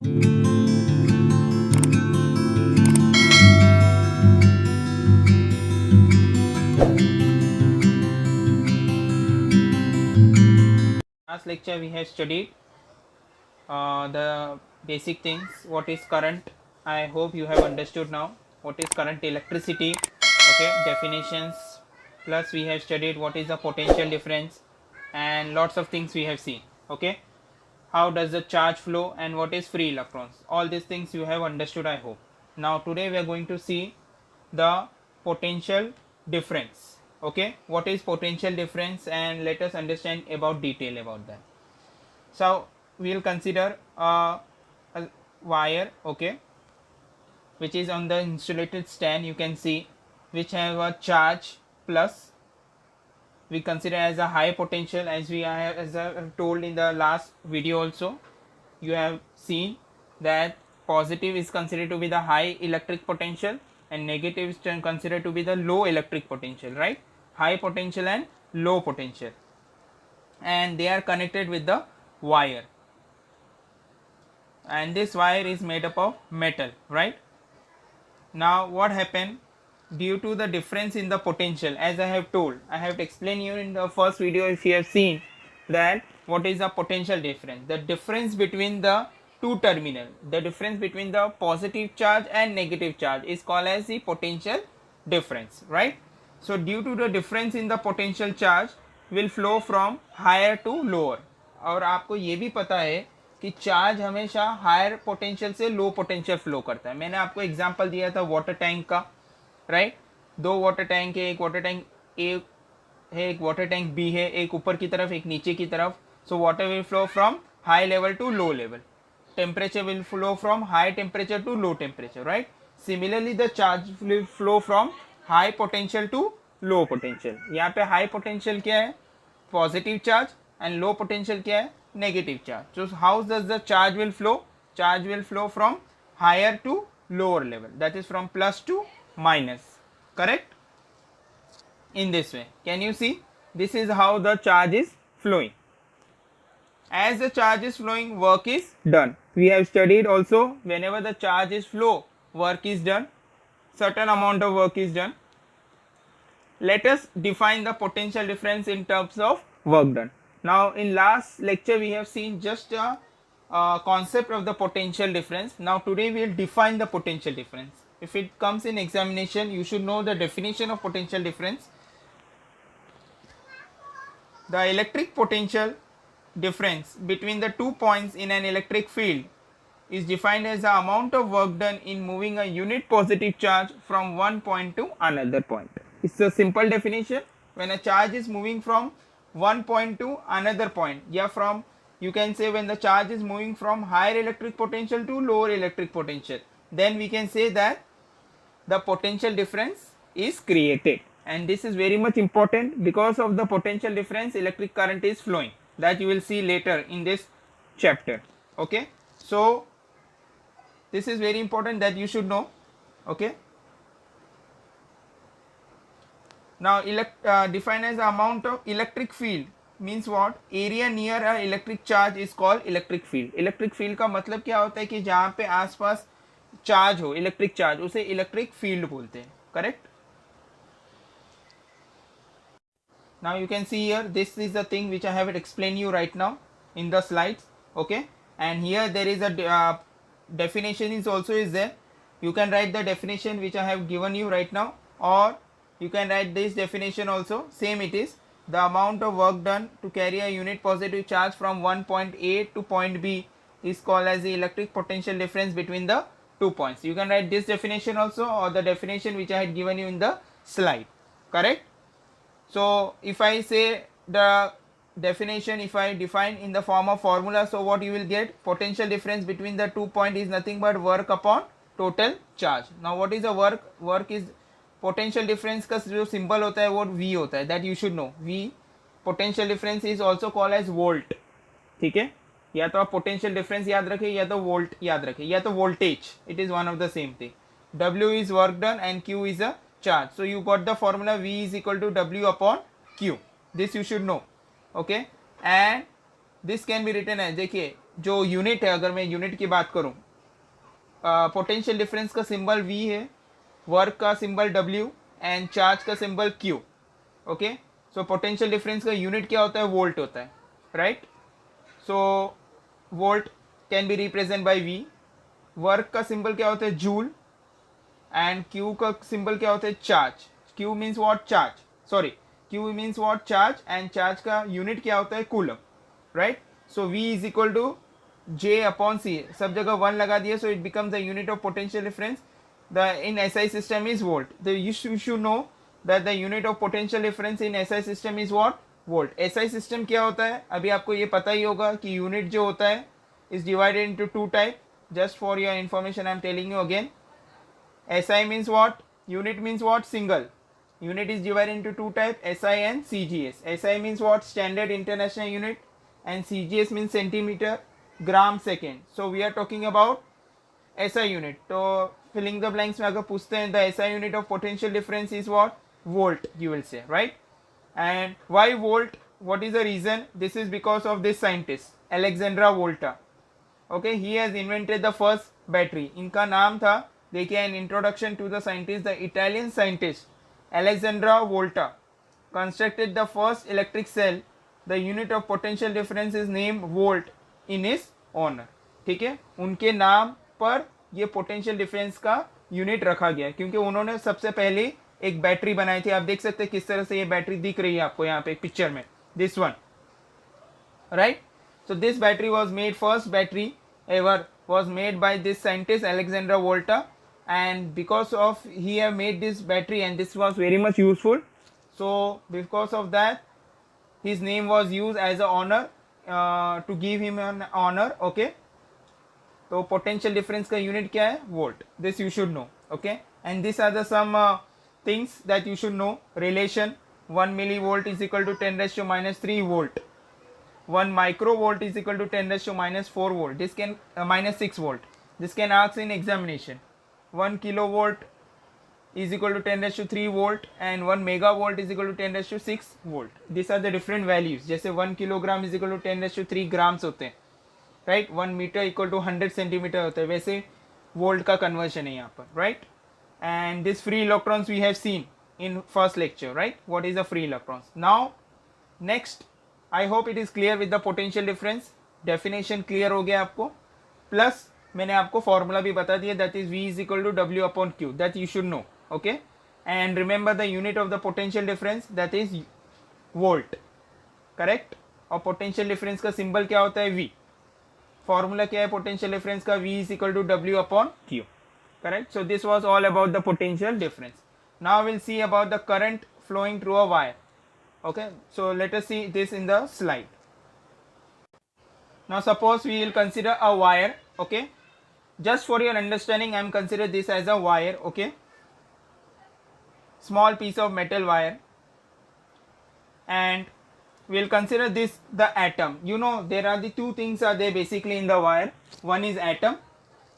Last lecture we have studied the basic things. What is current? I hope you have understood now what is current electricity. Okay, definitions. Plus we have studied what is the potential difference and lots of things we have seen. Okay, how does the charge flow and what is free electrons? All these things you have understood, I hope. Now today we are going to see the potential difference. Okay, what is potential difference, and let us understand about detail about that. So we will consider a wire, okay, which is on the insulated stand, you can see, which have a charge plus. We consider as a high potential, as I have told in the last video also. You have seen that positive is considered to be the high electric potential and negative is considered to be the low electric potential, right? High potential and low potential, and they are connected with the wire, and this wire is made up of metal, right? Now what happened, due to the difference in the potential, as I have told, I have explained you in the first video, if you have seen that what is the potential difference, the difference between the two terminal, the difference between the positive charge and negative charge is called as the potential difference, right? So due to the difference in the potential charge will flow from higher to lower. और आपको ये भी पता है कि charge हमेशा higher potential से low potential flow करता है. मैंने आपको एग्जांपल दिया था वाटर टैंक का, राइट? दो वाटर टैंक है, एक वाटर टैंक ए है, एक वाटर टैंक बी है, एक ऊपर की तरफ एक नीचे की तरफ. So water will flow from high level to low level, temperature will flow from high temperature to low temperature, right? Similarly the charge will flow from high potential to low potential. यहाँ पे high potential क्या है? Positive charge, and low potential क्या है? Negative charge. So how does the charge will flow? Charge will flow from higher to lower level, that is from plus to minus, correct? In this way, can you see? This is how the charge is flowing. As the charge is flowing, work is done. We have studied also, whenever the charge is flow, work is done, certain amount of work is done. Let us define the potential difference in terms of work done. Now in last lecture we have seen just a concept of the potential difference. Now today we will define the potential difference. If it comes in examination, you should know the definition of potential difference. The electric potential difference between the 2 points in an electric field is defined as the amount of work done in moving a unit positive charge from one point to another point. It's a simple definition. When a charge is moving from one point to another point, from, you can say, when the charge is moving from higher electric potential to lower electric potential, then we can say that the potential difference is created. And this is very much important, because of the potential difference electric current is flowing, that you will see later in this chapter. Okay, so this is very important that you should know. Okay, now define as the amount of electric field means what? Area near a electric charge is called electric field. Electric field का मतलब क्या होता है कि जहाँ पे आसपास charge हो, इलेक्ट्रिक चार्ज, उसे इलेक्ट्रिक फील्ड बोलते हैं, correct? Now you can see here, this is the thing which I have explained you right now in the slides. Okay, and here there is a definition is also is there. You can write the definition which I have given you right now, or you can write this definition also. Same it is, the amount of work done to carry a unit positive charge from one point A to point B is called as the electric potential difference between the 2 points. You can write this definition also, or the definition which I had given you in the slide, correct? So if I say the definition, if I define in the form of formula, so what you will get? Potential difference between the 2 points is nothing but work upon total charge. Now what is the work? Work is potential difference का जो symbol होता है वो V होता है, that you should know. V, potential difference is also called as volt. ठीक है, या तो आप potential difference याद रखें, या तो volt याद रखें, या तो voltage. It is one of the same thing. W is work done and Q is a charge. So you got the formula V is equal to W upon Q. This you should know. Okay, and this can be written as, देखिए, जो unit है, अगर मैं unit की बात करूं, potential difference का symbol V है, वर्क का सिंबल W एंड चार्ज का symbol Q. Okay, so potential difference का यूनिट क्या होता है? वोल्ट होता है, right? So volt can be represent by V. Work का सिंबल क्या होता है? जूल. एंड Q का सिंबल क्या होता है? Charge. Q means what? Charge. Sorry, Q means what? Charge. And charge का यूनिट क्या होता है? Coulomb, right? So V is equal to J upon C. सब जगह 1 लगा दिया, so it becomes the unit of potential difference. The in SI system is volt. You should know that the unit of potential difference in SI system is what? Volt. SI system क्या होता है? अभी आपको ये पता ही होगा कि unit जो होता है is divided into two type. Just for your information I am telling you again. SI means what? Unit means what? Single. Unit is divided into two type, SI and CGS. SI means what? Standard International Unit, and CGS means centimeter gram second. So we are talking about SI unit. तो filling the blanks में अगर पूछते हैं the SI unit of potential difference is what? Volt, you will say, right? And why volt? What is the reason? This is because of this scientist Alexandra Volta. Okay, he has invented the first battery. इनका नाम था, देखिए, an introduction to the scientist, the Italian scientist Alexandra Volta constructed the first electric cell. The unit of potential difference is named volt in his honor. ठीक है, उनके नाम पर ये पोटेंशियल डिफरेंस का यूनिट रखा गया क्योंकि उन्होंने सबसे पहले एक बैटरी बनाई थी. आप देख सकते हैं किस तरह से ये बैटरी दिख रही है आपको यहाँ पे पिक्चर में, this one, right? So this battery was made, first battery ever was made by this scientist Alexandra Volta, and because of he have made this battery and this was very much useful, so because of that his name was used as a honor, to give him an honor. Okay, तो potential difference का unit क्या है? Volt. This you should know. Okay, and these are the some things that you should know. Relation: 1 millivolt is equal to 10 raised to minus 3 volt. 1 microvolt is equal to 10 raised to minus 4 volt. This can minus 6 volt. This can ask in examination. 1 kilovolt is equal to 10 raised to 3 volt and 1 megavolt is equal to 10 raised to 6 volt. These are the different values. जैसे 1 kilogram is equal to 10 raised to 3 grams होते हैं, right? 1 meter equal to 100 centimeter होता है. वैसे volt का conversion है यहाँ पर, right? And this free electrons we have seen in first lecture, right? What is a free electrons? Now next, I hope it is clear with the potential difference. Definition clear हो गया आपको, plus मैंने आपको formula भी बता दिया, that is V is equal to W upon Q, that you should know. Okay, and remember the unit of the potential difference, that is volt, correct? और potential difference का symbol क्या होता है? V. Formula क्या है potential difference का? V is equal to W upon Q, correct? So this was all about the potential difference. Now we'll see about the current flowing through a wire. Okay, so let us see this in the slide. Now suppose we will consider a wire. Okay, just for your understanding I am consider this as a wire. Okay, small piece of metal wire, and we will consider this the atom. You know there are the two things are there basically in the wire. One is atom,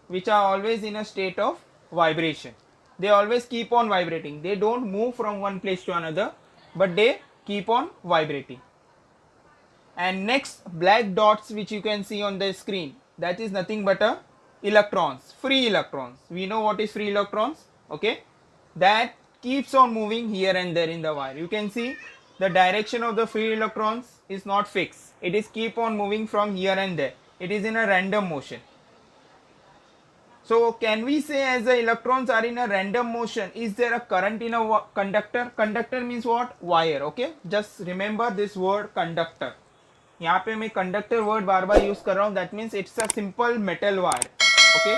which are always in a state of vibration. They always keep on vibrating. They don't move from one place to another, but they keep on vibrating. And next, black dots which you can see on the screen, that is nothing but a electrons, free electrons. We know what is free electrons. Okay, that keeps on moving here and there in the wire. You can see the direction of the free electrons is not fixed. It is keep on moving from here and there. It is in a random motion. So can we say as the electrons are in a random motion, is there a current in a conductor? Conductor means what? Wire. Okay, just remember this word conductor. यहाँ पे मैं conductor word बार बार use कर रहा हूँ. That means it's a simple metal wire. Okay,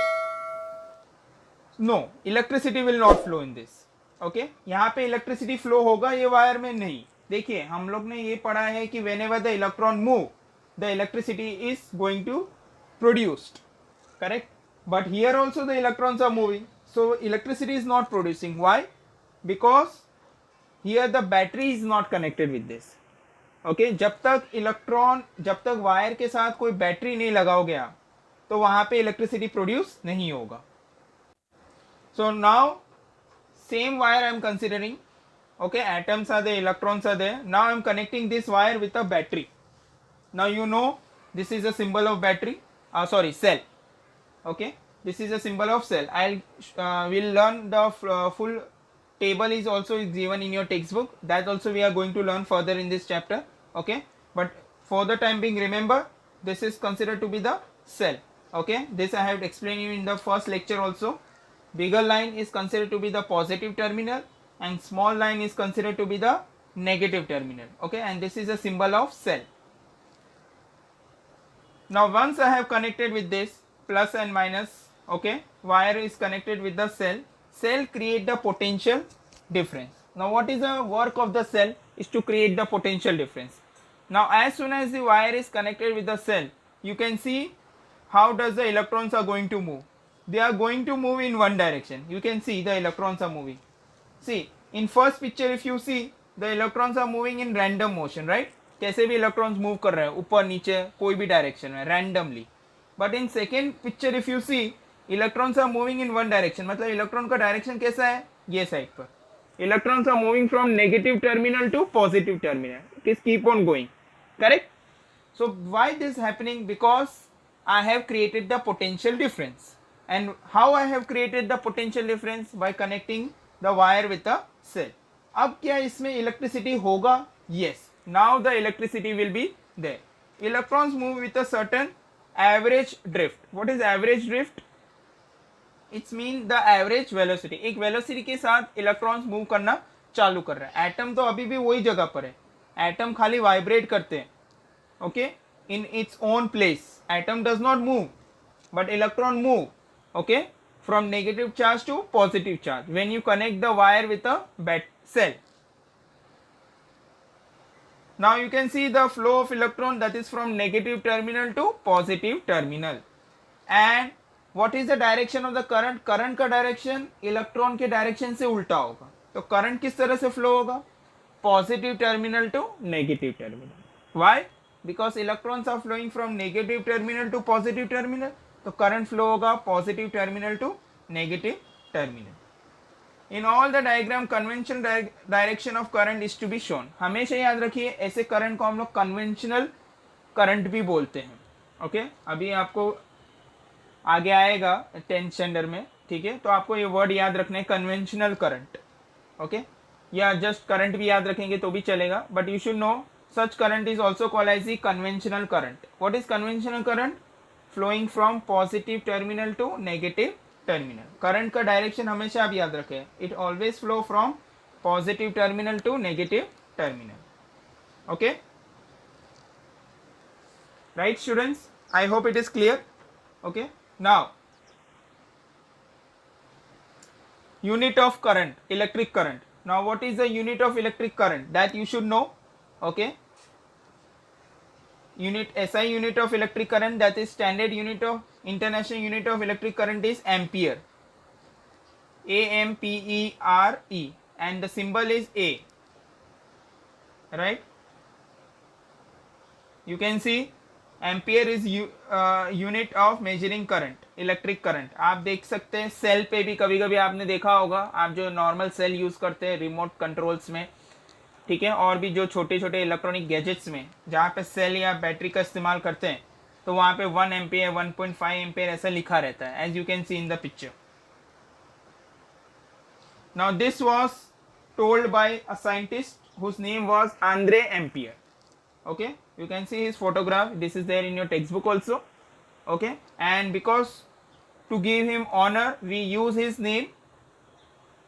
no, electricity will not flow in this. Okay, यहाँ पे electricity flow होगा ये wire में नहीं. देखिए हम लोग ने ये पढ़ा है कि whenever the electron move, the electricity is going to produced. Correct? But here also the electrons are moving, so electricity is not producing. Why? Because here the battery is not connected with this. Okay, जब तक wire के साथ कोई battery नहीं लगाओगे आप, तो वहां पे इलेक्ट्रिसिटी प्रोड्यूस नहीं होगा. So now same wire I am considering. Okay, atoms are there, electrons are there. Now I am connecting this wire with a battery. Now you know this is a symbol of battery. sorry, cell. Okay, this is a symbol of cell. I'll will learn the full table is also given in your textbook. That also we are going to learn further in this chapter. Okay, but for the time being, remember this is considered to be the cell. Okay, this I have explained you in the first lecture also. Bigger line is considered to be the positive terminal and small line is considered to be the negative terminal. Okay, and this is a symbol of cell. Now once I have connected with this plus and minus, okay, wire is connected with the cell create the potential difference. Now what is the work of the cell is to create the potential difference. Now as soon as the wire is connected with the cell, you can see how does the electrons are going to move. They are going to move in one direction. You can see the electrons are moving. See, in first picture if you see, the electrons are moving in random motion, right? कैसे भी electrons move कर रहे हैं ऊपर नीचे कोई भी direction में randomly. But in second picture if you see, electrons are moving in one direction. मतलब electron का direction कैसा है? ये side पर. Electrons are moving from negative terminal to positive terminal. It is keep on going. Correct? So why this happening? Because I have created the potential difference. And how I have created the potential difference? By connecting the wire with the cell. अब क्या इसमें electricity होगा? Yes. Now the electricity will be there. Electrons move with a certain average drift. What is average drift? It's mean the average velocity. एक velocity के साथ electrons move करना चालू कर रहा है. Atom तो अभी भी वही जगह पर है. Atom खाली vibrate करते हैं. Okay? In its own place. Atom does not move, but electron move. Okay? From negative charge to positive charge. When you connect the wire with a cell. Now you can see the flow of electron, that is from negative terminal to positive terminal. And what is the direction of the current? Current का direction electron के direction से उल्टा होगा. तो current किस तरह से flow होगा? Positive terminal to negative terminal. Why? Because electrons are flowing from negative terminal to positive terminal. तो current flow होगा positive terminal to negative terminal. In all the diagram, conventional direction of current is to be shown. हमेशा याद रखिए ऐसे current को हम लोग conventional current भी बोलते हैं. ओके, अभी आपको आगे आएगा 10th स्टैंडर्ड में, ठीक है? तो आपको ये वर्ड याद रखना है, conventional current. ओके, या जस्ट करंट भी याद रखेंगे तो भी चलेगा, but you should know such current is also called as the conventional current. What is conventional current? Flowing from positive terminal to negative terminal. Current का direction हमेशा आप याद रखें. It always flow from positive terminal to negative terminal. Okay? Right, students? I hope it is clear. Okay? Now, unit of current, electric current. Now, what is the unit of electric current? That you should know. Okay? Unit SI unit of electric current, that is standard unit of international unit of electric current is ampere. AMPERE, and the symbol is A. Right? You can see ampere is unit of measuring current, electric current. आप देख सकते हैं cell पे भी कभी कभी आपने देखा होगा, आप जो नॉर्मल सेल यूज करते हैं रिमोट कंट्रोल्स में, ठीक है, और भी जो छोटे छोटे इलेक्ट्रॉनिक गैजेट्स में जहाँ पे सेल या बैटरी का इस्तेमाल करते हैं, तो वहाँ पे 1 एम्पियर 1.5 एम्पियर ऐसा लिखा रहता है, as you can see in the picture. Now this was told by a scientist whose name was Andre Ampere. Okay, you can see his photograph. This is there in your textbook also. Okay, and because to give him honor, we use his name,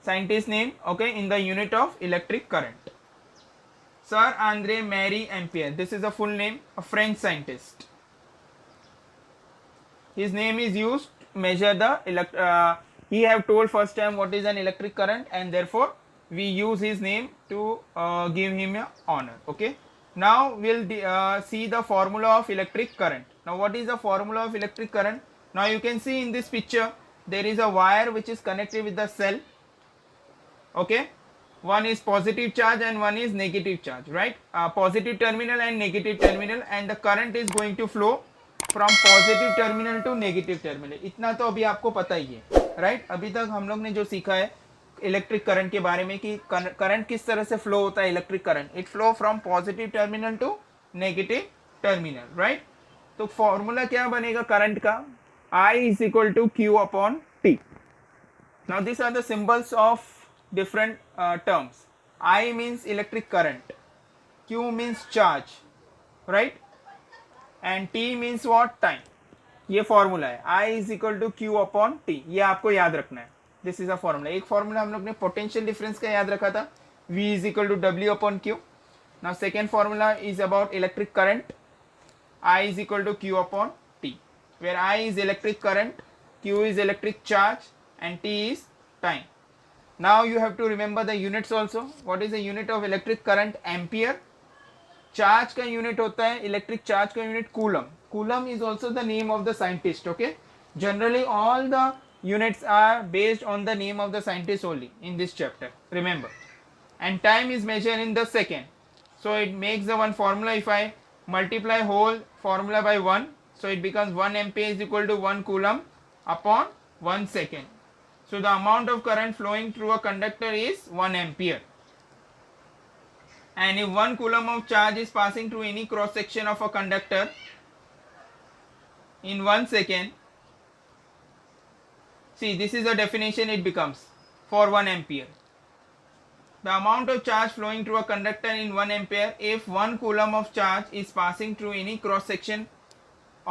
scientist name, okay, in the unit of electric current. Sir Andre Marie Ampere. This is a full name, a French scientist. His name is used to measure the he have told first time what is an electric current, and therefore we use his name to give him a honor. Okay. Now we'll see the formula of electric current. Now what is the formula of electric current? Now you can see in this picture there is a wire which is connected with the cell. Okay. One is positive charge and one is negative charge, right? Positive terminal and negative terminal, and the current is going to flow from positive terminal to negative terminal. इतना तो अभी आपको पता ही है, right? अभी तक हम लोग ने जो सीखा है इलेक्ट्रिक करंट के बारे में कि करंट किस तरह से फ्लो होता है. Electric current, it flow from positive terminal to negative terminal, right? तो फॉर्मूला क्या बनेगा करंट का, I is equal to Q upon T. Now these are the symbols of different terms. I means electric current, Q means charge, right, and T means what, time. ये formula है I is equal to Q upon T, ये आपको याद रखना है. This is a formula. एक formula हम लोग ने पोटेंशियल डिफरेंस का याद रखा था, V is equal to W upon Q. Now second formula is about electric current, I is equal to Q upon T, where I is electric current, Q is electric charge, and T is time. Now you have to remember the units also. What is the unit of electric current? Ampere. Charge का unit होता है, electric charge का unit coulomb. Coulomb is also the name of the scientist. Okay. Generally all the units are based on the name of the scientist only in this chapter. Remember. And time is measured in the second. So it makes the one formula. If I multiply whole formula by 1, so it becomes 1 ampere is equal to 1 coulomb upon 1 second. So the amount of current flowing through a conductor is 1 ampere. And if 1 coulomb of charge is passing through any cross section of a conductor in 1 second, see this is the definition it becomes for 1 ampere. The amount of charge flowing through a conductor in 1 ampere if 1 coulomb of charge is passing through any cross section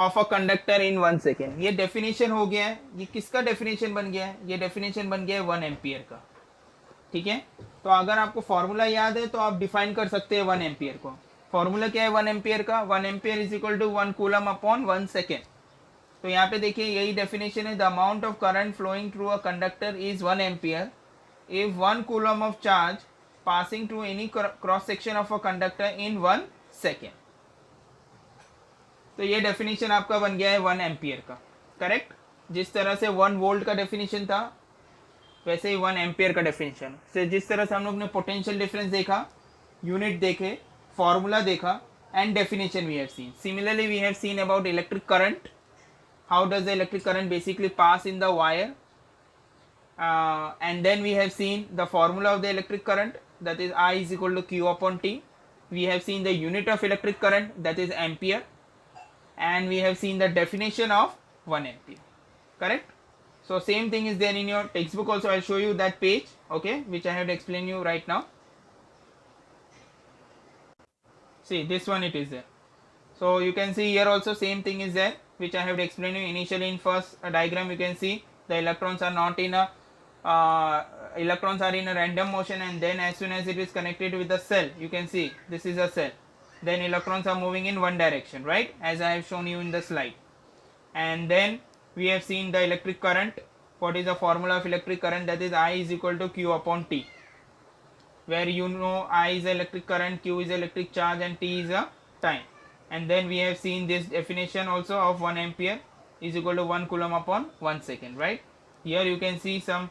of a conductor in 1 second. ये definition हो गया है. ये किसका definition बन गया है? ये definition बन गया है 1 ampere का. ठीक है, तो अगर आपको फॉर्मूला याद है तो आप डिफाइन कर सकते हैं 1 एम्पियर को. फॉर्मूला क्या है 1 एम्पियर का? 1 ampere is equal to 1 coulomb upon 1 second. तो यहाँ पे देखिए यही डेफिनेशन है. The amount of current flowing through a conductor is 1 ampere if 1 coulomb of charge passing through any cross section of a conductor in 1 second. तो ये definition आपका बन गया है 1 एम्पियर का. करेक्ट. जिस तरह से 1 वोल्ट का डेफिनेशन था वैसे ही 1 एम्पियर का डेफिनेशन से. जिस तरह से हम लोग ने पोटेंशियल डिफरेंस देखा, यूनिट देखे, फॉर्मूला देखा, and definition we have seen. Similarly we have seen about electric current. How does the electric current basically pass in the wire. And then we have seen the formula of the electric current, that is I is equal to Q upon T. We have seen the unit of electric current, that is ampere, and we have seen the definition of 1 ampere. Correct. So same thing is there in your textbook also. I'll show you that page, okay, which I have to explain you right now. See, this one it is there. So you can see here also same thing is there, which I have to explain you. Initially in first diagram you can see the electrons are not in a electrons are in a random motion, and then as soon as it is connected with the cell, you can see this is a cell, then electrons are moving in one direction, right, as I have shown you in the slide. And then we have seen the electric current. What is the formula of electric current? That is I is equal to Q upon T, where you know I is electric current, Q is electric charge, and T is a time. And then we have seen this definition also of 1 ampere is equal to 1 coulomb upon 1 second, right. Here you can see some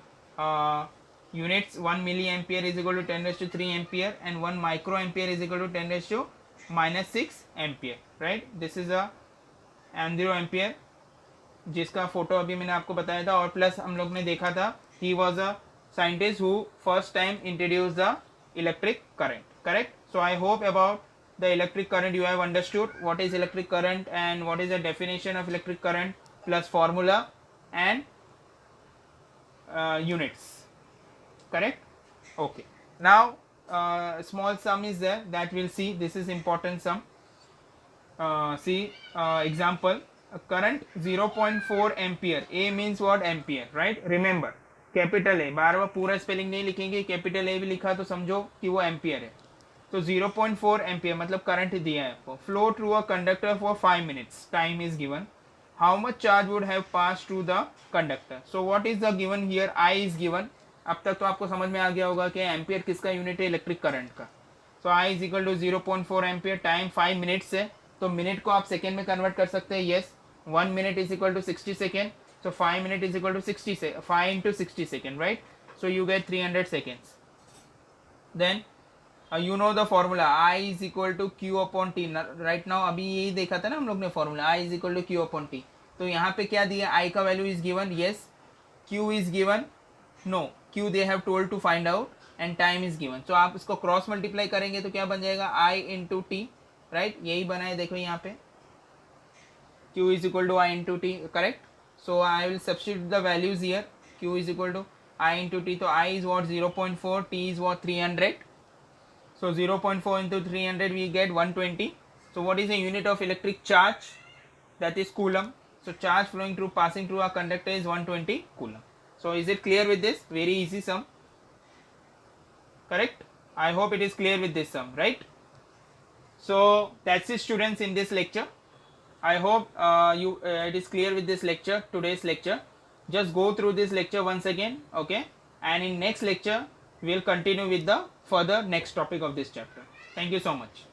units. 1 milliampere is equal to 10 raised to 3 ampere, and 1 microampere is equal to 10 raised to minus 6 ampere, right. This is a ampere ampere, जिसका photo अभी मैंने आपको बताया था. और plus हम लोग ने देखा था he was a scientist who first time introduced the electric current. Correct. So I hope about the electric current you have understood what is electric current and what is the definition of electric current plus formula and units. Correct. Okay. Now small sum is there that we'll see. This is important sum. See example, current 0.4 ampere. A means what? Ampere, right. Remember capital A. बार बार पूरा spelling नहीं लिखेंगे, capital A भी लिखा तो समझो कि वो एम्पियर है. तो 0.4 एम्पियर मतलब करंट दिया है आपको. Flow through a conductor for 5 minutes. Time is given. How much charge would have pass through the conductor. So what is the given here? I is given. अब तक तो आपको समझ में आ गया होगा कि एम्पियर किसका यूनिट है? इलेक्ट्रिक करंट का. So I is equal to 0.4 ampere. Time 5 minutes है, तो मिनट को आप सेकेंड में कन्वर्ट कर सकते हैं. Yes, 1 minute is equal to 60 second. So 5 minutes is equal to 60 5 into 60 second, right. So you get 300 seconds. Then you know the formula I is equal to Q upon T. Right now अभी यही देखा था ना हम लोग ने formula I is equal to Q upon T. तो यहाँ पे क्या दिया? I का value is given. Yes. Q is given. No. Q they have told to find out and time is given. So आप इसको cross multiply करेंगे तो क्या बन जाएगा? I into T, right. यही बना है देखो यहाँ पे. Q is equal to I into T, correct? So I will substitute the values here. Q is equal to I into T. So I is what, 0.4, T is what, 300. So 0.4 into 300 we get 120. So what is the unit of electric charge? That is coulomb. So charge flowing through, passing through a conductor is 120 coulomb. So is it clear with this? Very easy sum, correct? I hope it is clear with this sum, right? So that's it students in this lecture. I hope it is clear with this lecture, today's lecture. Just go through this lecture once again, okay? And in next lecture, we will continue with the further next topic of this chapter. Thank you so much.